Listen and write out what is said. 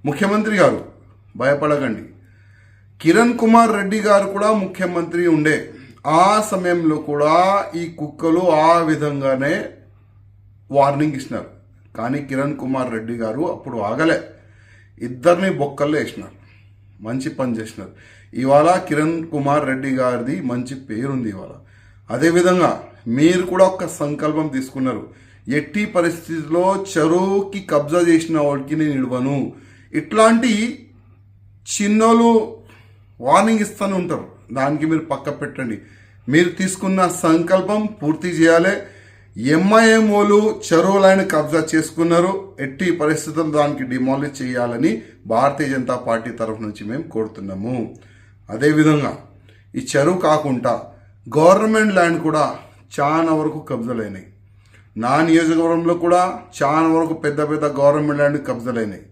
ముఖ్యమంత్రి గారు భయపడకండి. కిరణ్ కుమార్ రెడ్డి గారు కూడా ముఖ్యమంత్రి ఉండే ఆ సమయంలో కూడా ఈ కుక్కలు ఆ విధంగానే వార్నింగ్ ఇచ్చినారు. కానీ కిరణ్ కుమార్ రెడ్డి గారు అప్పుడు ఆగలే, ఇద్దరిని బొక్కల్లో వేసినారు. మంచి పని చేసినారు. ఇవాళ కిరణ్ కుమార్ రెడ్డి గారిది మంచి పేరుంది ఇవాళ. అదేవిధంగా మీరు కూడా ఒక సంకల్పం తీసుకున్నారు, ఎట్టి పరిస్థితుల్లో చెరువుకి కబ్జా చేసిన వాడికి నేను ఇవ్వను. ఇట్లాంటి చిన్నోళ్ళు వార్నింగ్ ఇస్తూనే ఉంటారు, దానికి మీరు పక్క పెట్టండి. మీరు తీసుకున్న సంకల్పం పూర్తి చేయాలి. ఎంఐఎం వాళ్ళు చెరువులైన కబ్జా చేసుకున్నారు, ఎట్టి పరిస్థితుల్లో దానికి డిమాలిష్ చేయాలని భారతీయ జనతా పార్టీ తరఫు నుంచి మేము కోరుతున్నాము. అదేవిధంగా ఈ చెరువు కాకుండా గవర్నమెంట్ ల్యాండ్ కూడా చాలా వరకు కబ్జాలైనాయి. నా నియోజకవర్గంలో కూడా చాలా వరకు పెద్ద పెద్ద గవర్నమెంట్ ల్యాండ్ కబ్జాలైనాయి.